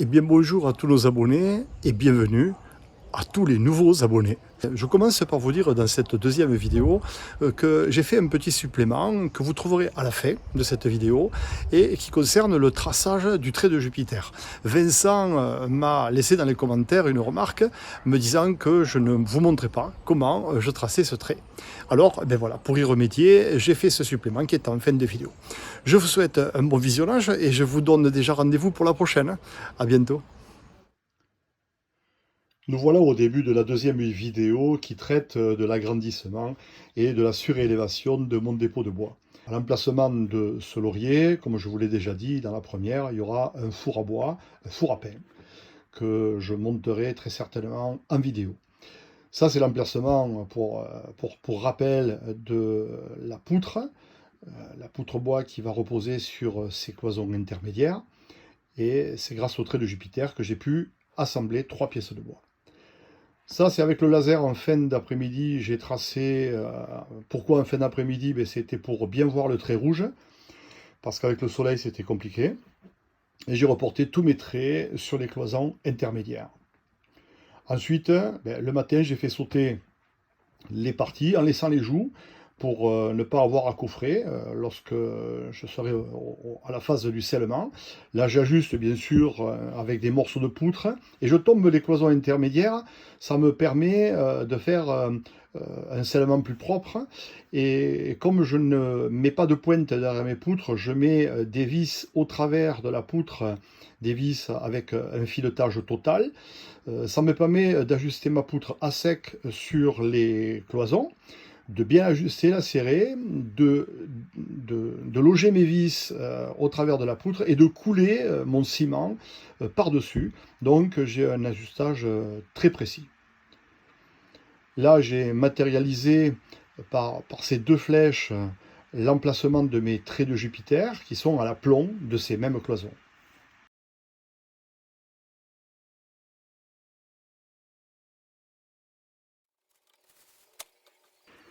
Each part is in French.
Eh bien bonjour à tous nos abonnés et bienvenue à tous les nouveaux abonnés. Je commence par vous dire dans cette deuxième vidéo que j'ai fait un petit supplément que vous trouverez à la fin de cette vidéo et qui concerne le traçage du trait de Jupiter. Vincent m'a laissé dans les commentaires une remarque me disant que je ne vous montrais pas comment je traçais ce trait. Alors, ben voilà, pour y remédier, j'ai fait ce supplément qui est en fin de vidéo. Je vous souhaite un bon visionnage et je vous donne déjà rendez-vous pour la prochaine. À bientôt. Nous voilà au début de la deuxième vidéo qui traite de l'agrandissement et de la surélévation de mon dépôt de bois. À l'emplacement de ce laurier, comme je vous l'ai déjà dit dans la première, il y aura un four à bois, un four à pain, que je monterai très certainement en vidéo. Ça, c'est l'emplacement pour rappel de la poutre bois qui va reposer sur ces cloisons intermédiaires. Et c'est grâce au trait de Jupiter que j'ai pu assembler 3 pièces de bois. Ça, c'est avec le laser en fin d'après-midi. J'ai tracé. Pourquoi en fin d'après-midi? C'était pour bien voir le trait rouge, parce qu'avec le soleil, c'était compliqué. Et j'ai reporté tous mes traits sur les cloisons intermédiaires. Ensuite, le matin, j'ai fait sauter les parties en laissant les joues pour ne pas avoir à coffrer lorsque je serai à la phase du scellement. Là, j'ajuste bien sûr avec des morceaux de poutre et je tombe les cloisons intermédiaires. Ça me permet de faire un scellement plus propre. Et comme je ne mets pas de pointe derrière mes poutres, je mets des vis au travers de la poutre, des vis avec un filetage total. Ça me permet d'ajuster ma poutre à sec sur les cloisons, de bien ajuster la serrée, de loger mes vis au travers de la poutre et de couler mon ciment par-dessus. Donc j'ai un ajustage très précis. Là, j'ai matérialisé par ces deux flèches l'emplacement de mes traits de Jupiter qui sont à l'aplomb de ces mêmes cloisons.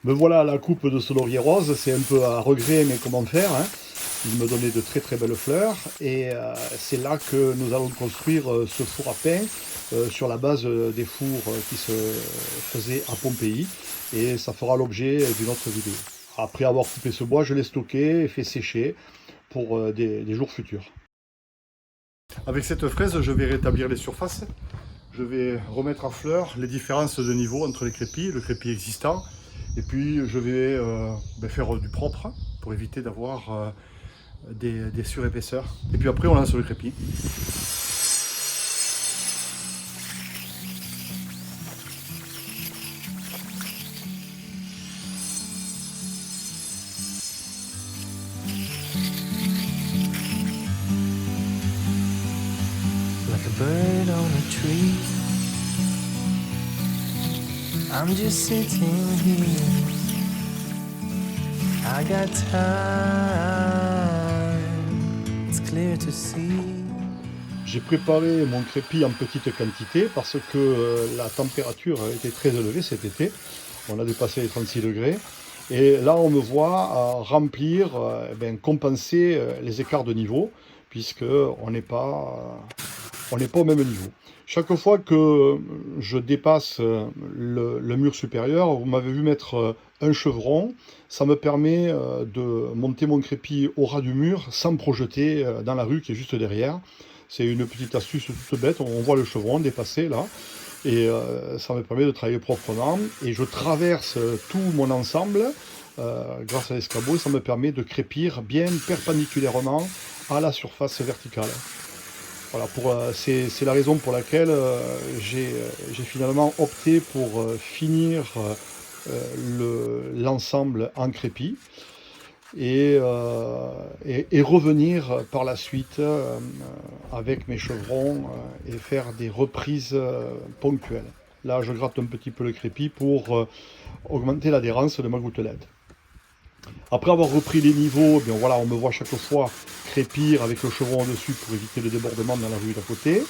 Me voilà à la coupe de ce laurier rose, c'est un peu à regret, mais comment faire, hein. Il me donnait de très très belles fleurs, et c'est là que nous allons construire ce four à pain sur la base des fours qui se faisaient à Pompéi, et ça fera l'objet d'une autre vidéo. Après avoir coupé ce bois, je l'ai stocké et fait sécher pour des jours futurs. Avec cette fraise, je vais rétablir les surfaces. Je vais remettre à fleur les différences de niveau entre les crépis, le crépi existant. Et puis je vais faire du propre pour éviter d'avoir des surépaisseurs. Et puis après on lance le crépi. Like a bird on a tree, I'm just sitting here. I got time, it's clear to see. J'ai préparé mon crépi en petite quantité parce que la température a été très élevée cet été. On a dépassé les 36 degrés. Et là, on me voit remplir, compenser les écarts de niveau, puisqu'on n'est pas au même niveau. Chaque fois que je dépasse le mur supérieur, vous m'avez vu mettre un chevron, ça me permet de monter mon crépi au ras du mur sans projeter dans la rue qui est juste derrière. C'est une petite astuce toute bête, on voit le chevron dépasser là, et ça me permet de travailler proprement. Et je traverse tout mon ensemble grâce à l'escabeau, et ça me permet de crépir bien perpendiculairement à la surface verticale. Voilà, c'est la raison pour laquelle j'ai finalement opté pour finir l'ensemble en crépi et revenir par la suite avec mes chevrons et faire des reprises ponctuelles. Là, je gratte un petit peu le crépi pour augmenter l'adhérence de ma gouttelette. Après avoir repris les niveaux, bien voilà, on me voit chaque fois crépir avec le chevron au-dessus pour éviter le débordement dans la rue d'à côté.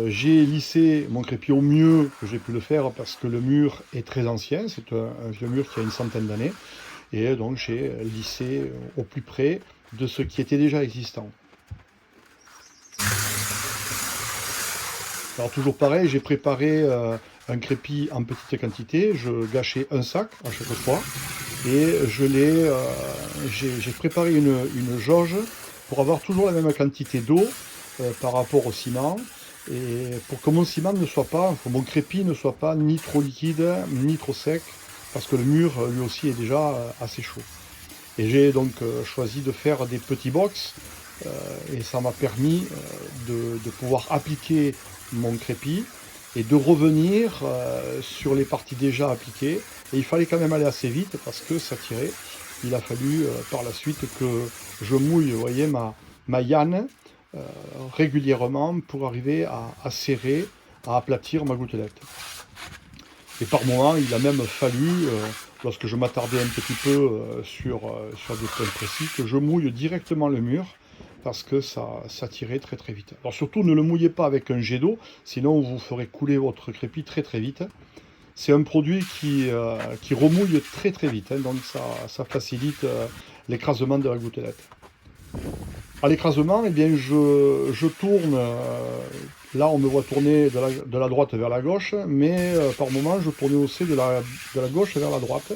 J'ai lissé mon crépi au mieux que j'ai pu le faire parce que le mur est très ancien, c'est un vieux mur qui a une centaine d'années. Et donc j'ai lissé au plus près de ce qui était déjà existant. Alors toujours pareil, j'ai préparé un crépi en petite quantité, je gâchais un sac à chaque fois, et j'ai préparé une jauge pour avoir toujours la même quantité d'eau par rapport au ciment, et pour que mon ciment ne soit pas, que mon crépi ne soit pas ni trop liquide, ni trop sec, parce que le mur lui aussi est déjà assez chaud. Et j'ai donc choisi de faire des petits box, et ça m'a permis de pouvoir appliquer mon crépi et de revenir sur les parties déjà appliquées. Et il fallait quand même aller assez vite parce que ça tirait. Il a fallu par la suite que je mouille, vous voyez, ma yann régulièrement pour arriver à serrer, à aplatir ma gouttelette. Et par moment, il a même fallu, lorsque je m'attardais un petit peu sur des points précis, que je mouille directement le mur parce que ça tirait très très vite. Alors surtout, ne le mouillez pas avec un jet d'eau, sinon vous ferez couler votre crépi très très vite. C'est un produit qui remouille très très vite, hein, donc ça facilite l'écrasement de la gouttelette. À l'écrasement, eh bien, je tourne. Là, on me voit tourner de la droite vers la gauche, mais par moment, je tournais aussi de la gauche vers la droite,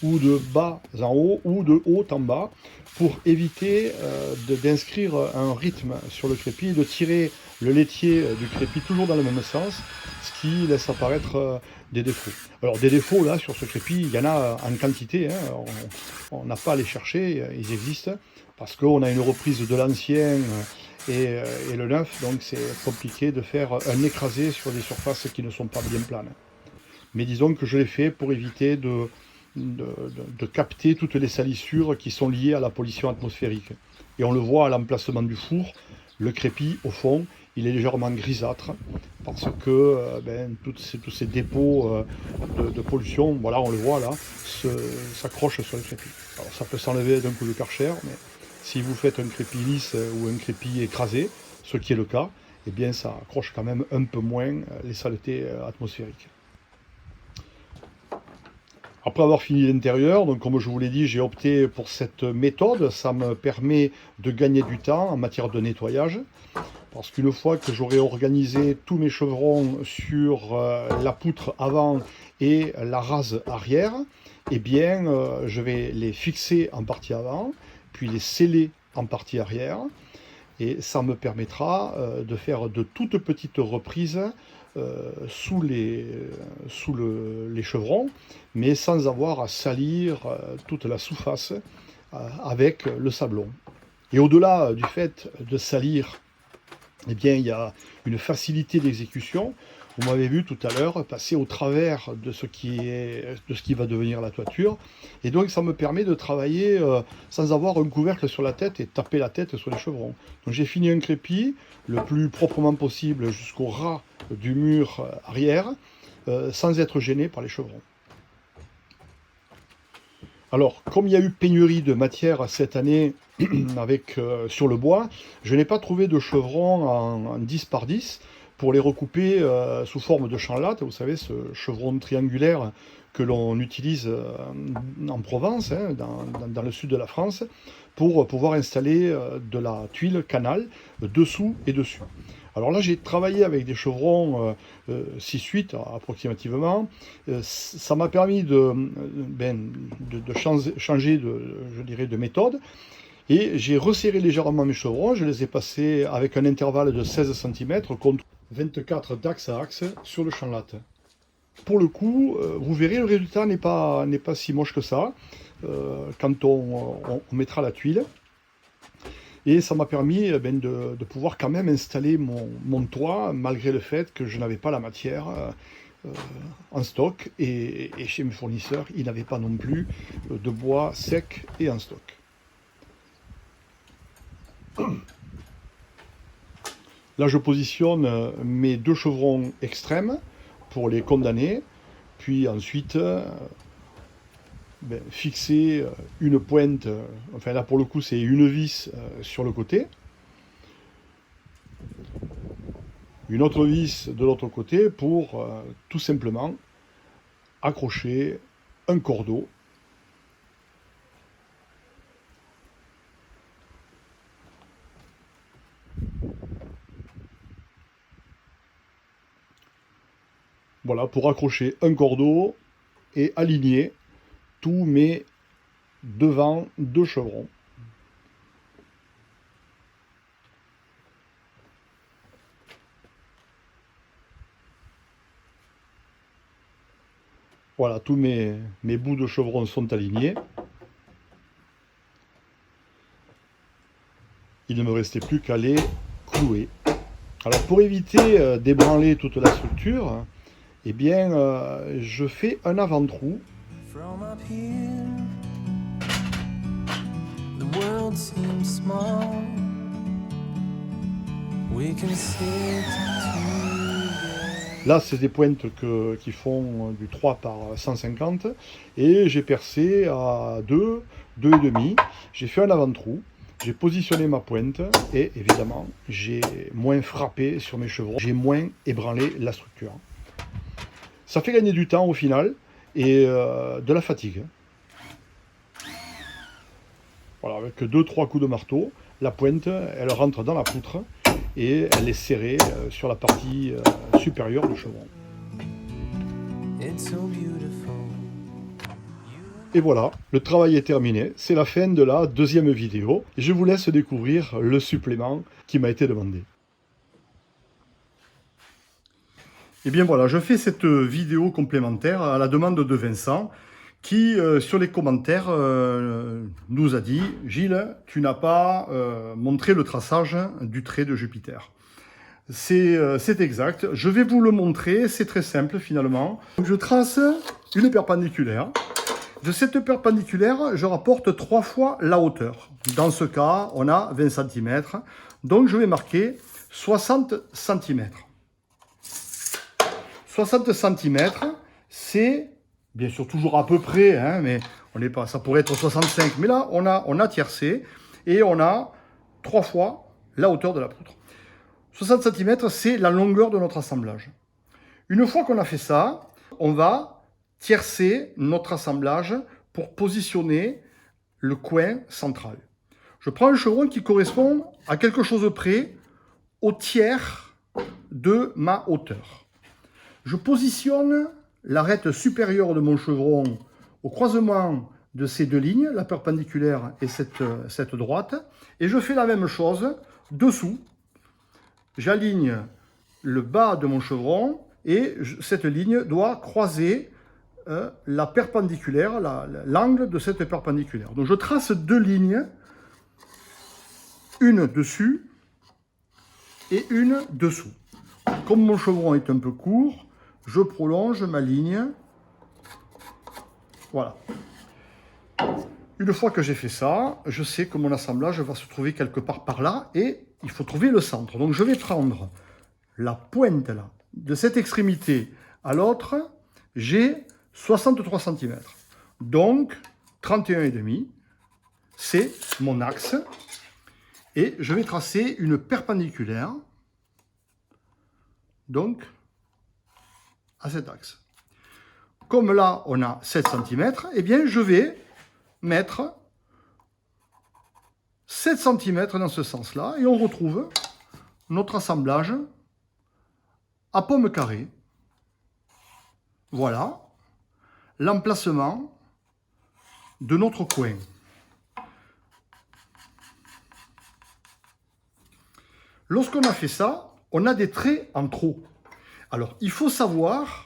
ou de bas en haut, ou de haut en bas, pour éviter d'inscrire un rythme sur le crépi et de tirer le laitier du crépi toujours dans le même sens, ce qui laisse apparaître des défauts. Alors, des défauts, là, sur ce crépi, il y en a en quantité, hein, on n'a pas à les chercher, ils existent, parce qu'on a une reprise de l'ancien et le neuf, donc c'est compliqué de faire un écrasé sur des surfaces qui ne sont pas bien planes. Mais disons que je l'ai fait pour éviter de capter toutes les salissures qui sont liées à la pollution atmosphérique. Et on le voit à l'emplacement du four, le crépi, au fond, il est légèrement grisâtre, parce que tous ces dépôts de pollution, voilà, on le voit là, s'accrochent sur le crépi. Alors ça peut s'enlever d'un coup de Karcher, mais si vous faites un crépi lisse ou un crépi écrasé, ce qui est le cas, eh bien ça accroche quand même un peu moins les saletés atmosphériques. Après avoir fini l'intérieur, donc comme je vous l'ai dit, j'ai opté pour cette méthode. Ça me permet de gagner du temps en matière de nettoyage. Parce qu'une fois que j'aurai organisé tous mes chevrons sur la poutre avant et la rase arrière, eh bien, je vais les fixer en partie avant, puis les sceller en partie arrière. Et ça me permettra de faire de toutes petites reprises sous les chevrons, mais sans avoir à salir toute la sous-face avec le sablon. Et au-delà du fait de salir, eh bien, il y a une facilité d'exécution. Vous m'avez vu tout à l'heure passer au travers de ce qui va devenir la toiture. Et donc, ça me permet de travailler sans avoir un couvercle sur la tête et taper la tête sur les chevrons. Donc, j'ai fini un crépi le plus proprement possible jusqu'au ras du mur arrière, sans être gêné par les chevrons. Alors, comme il y a eu pénurie de matière cette année sur le bois, je n'ai pas trouvé de chevrons en 10 par 10 pour les recouper sous forme de chanlatte. Vous savez, ce chevron triangulaire que l'on utilise en Provence, hein, dans le sud de la France, pour pouvoir installer de la tuile canal dessous et dessus. Alors là, j'ai travaillé avec des chevrons 6-8 approximativement. Ça m'a permis de changer je dirais, de méthode. Et j'ai resserré légèrement mes chevrons. Je les ai passés avec un intervalle de 16 cm contre 24 d'axe à axe sur le chanlatte. Pour le coup, vous verrez, le résultat n'est pas si moche que ça quand on mettra la tuile. Et ça m'a permis de pouvoir quand même installer mon toit, malgré le fait que je n'avais pas la matière en stock. Et chez mes fournisseurs, ils n'avaient pas non plus de bois sec et en stock. Là, je positionne mes deux chevrons extrêmes pour les condamner. Puis ensuite, fixer une pointe, enfin là pour le coup c'est une vis sur le côté, une autre vis de l'autre côté pour tout simplement accrocher un cordeau Voilà, pour accrocher un cordeau et aligner tous mes devants de chevron. Voilà, tous mes bouts de chevron sont alignés. Il ne me restait plus qu'à les clouer. Alors pour éviter d'ébranler toute la structure, eh bien je fais un avant-trou. From up here, the world seems small. We can sit together. Là, c'est des pointes qui font du 3 par 150. Et j'ai percé à 2, 2,5. J'ai fait un avant-trou. J'ai positionné ma pointe. Et évidemment, j'ai moins frappé sur mes chevrons. J'ai moins ébranlé la structure. Ça fait gagner du temps au final. Et de la fatigue. Voilà, avec 2-3 coups de marteau, la pointe, elle rentre dans la poutre et elle est serrée sur la partie supérieure du chevron. It's so beautiful. Et voilà, le travail est terminé. C'est la fin de la deuxième vidéo. Et je vous laisse découvrir le supplément qui m'a été demandé. Et bien voilà, je fais cette vidéo complémentaire à la demande de Vincent qui, sur les commentaires, nous a dit « Gilles, tu n'as pas montré le traçage du trait de Jupiter ». C'est exact. Je vais vous le montrer, c'est très simple finalement. Donc, je trace une perpendiculaire. De cette perpendiculaire, je rapporte 3 fois la hauteur. Dans ce cas, on a 20 cm. Donc je vais marquer 60 cm. 60 cm, c'est bien sûr toujours à peu près, hein, mais on n'est pas, ça pourrait être 65. Mais là, on a tiercé et on a 3 fois la hauteur de la poutre. 60 cm, c'est la longueur de notre assemblage. Une fois qu'on a fait ça, on va tiercer notre assemblage pour positionner le coin central. Je prends un chevron qui correspond à quelque chose près au tiers de ma hauteur. Je positionne l'arête supérieure de mon chevron au croisement de ces deux lignes, la perpendiculaire et cette droite, et je fais la même chose dessous. J'aligne le bas de mon chevron et cette ligne doit croiser la perpendiculaire, l'angle de cette perpendiculaire. Donc je trace deux lignes, une dessus et une dessous. Comme mon chevron est un peu court, je prolonge ma ligne. Voilà. Une fois que j'ai fait ça, je sais que mon assemblage va se trouver quelque part par là et il faut trouver le centre. Donc je vais prendre la pointe là, de cette extrémité à l'autre, j'ai 63 cm. Donc 31,5, c'est mon axe. Et je vais tracer une perpendiculaire, donc à cet axe. Comme là, on a 7 cm, eh bien, je vais mettre 7 cm dans ce sens-là, et on retrouve notre assemblage à pomme carrée. Voilà l'emplacement de notre coin. Lorsqu'on a fait ça, on a des traits en trop. Alors, il faut savoir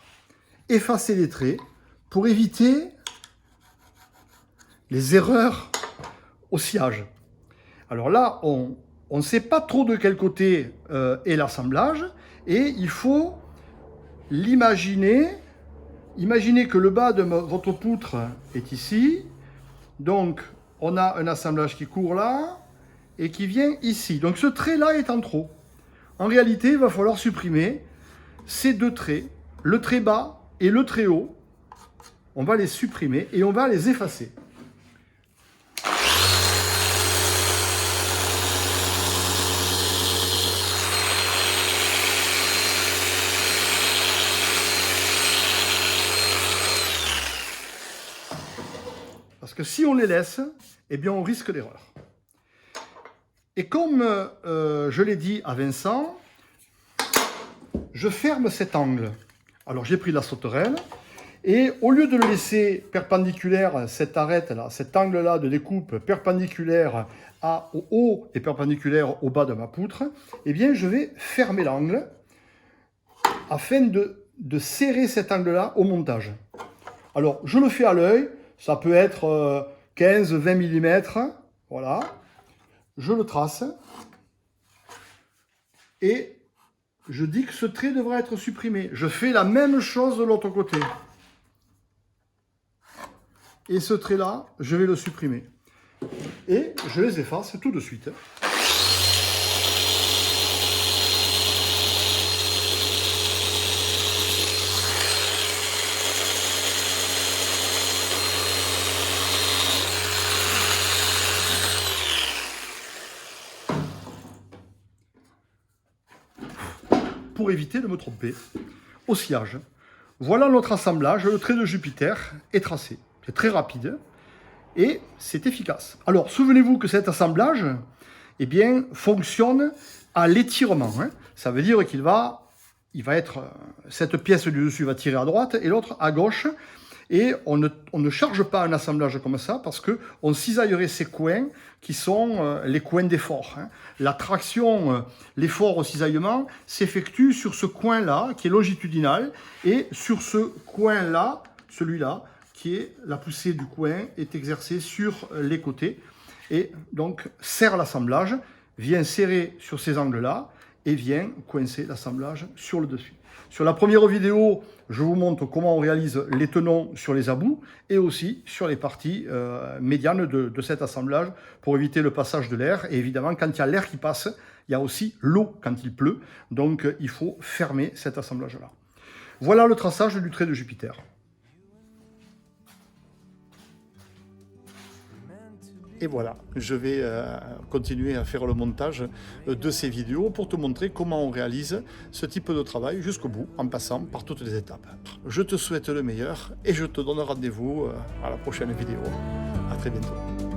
effacer les traits pour éviter les erreurs au sciage. Alors là, on ne sait pas trop de quel côté est l'assemblage et il faut l'imaginer. Imaginez que le bas de votre poutre est ici. Donc, on a un assemblage qui court là et qui vient ici. Donc, ce trait-là est en trop. En réalité, il va falloir supprimer ces deux traits, le trait bas et le trait haut. On va les supprimer et on va les effacer. Parce que si on les laisse, eh bien on risque l'erreur. Et comme je l'ai dit à Vincent, je ferme cet angle Alors j'ai pris la sauterelle, et au lieu de le laisser perpendiculaire, cette arête-là, cet angle-là de découpe perpendiculaire au haut et perpendiculaire au bas de ma poutre, eh bien je vais fermer l'angle afin de serrer cet angle-là au montage. Alors je le fais à l'œil, ça peut être 15-20 mm, voilà. Je le trace et je dis que ce trait devra être supprimé. Je fais la même chose de l'autre côté. Et ce trait-là, je vais le supprimer. Et je les efface tout de suite. Pour éviter de me tromper. Au sciage. Voilà notre assemblage. Le trait de Jupiter est tracé. C'est très rapide et c'est efficace. Alors, souvenez-vous que cet assemblage, eh bien, fonctionne à l'étirement. Hein. Ça veut dire qu'il va être, cette pièce du dessus va tirer à droite et l'autre à gauche. Et on ne charge pas un assemblage comme ça parce qu'on cisaillerait ces coins qui sont les coins d'effort. Hein. La traction, l'effort au cisaillement s'effectue sur ce coin-là qui est longitudinal et sur ce coin-là, celui-là, qui est la poussée du coin, est exercée sur les côtés. Et donc serre l'assemblage, vient serrer sur ces angles-là et vient coincer l'assemblage sur le dessus. Sur la première vidéo, je vous montre comment on réalise les tenons sur les abouts et aussi sur les parties médianes de cet assemblage pour éviter le passage de l'air. Et évidemment, quand il y a l'air qui passe, il y a aussi l'eau quand il pleut. Donc, il faut fermer cet assemblage-là. Voilà le traçage du trait de Jupiter. Et voilà, je vais continuer à faire le montage de ces vidéos pour te montrer comment on réalise ce type de travail jusqu'au bout, en passant par toutes les étapes. Je te souhaite le meilleur et je te donne rendez-vous à la prochaine vidéo. À très bientôt.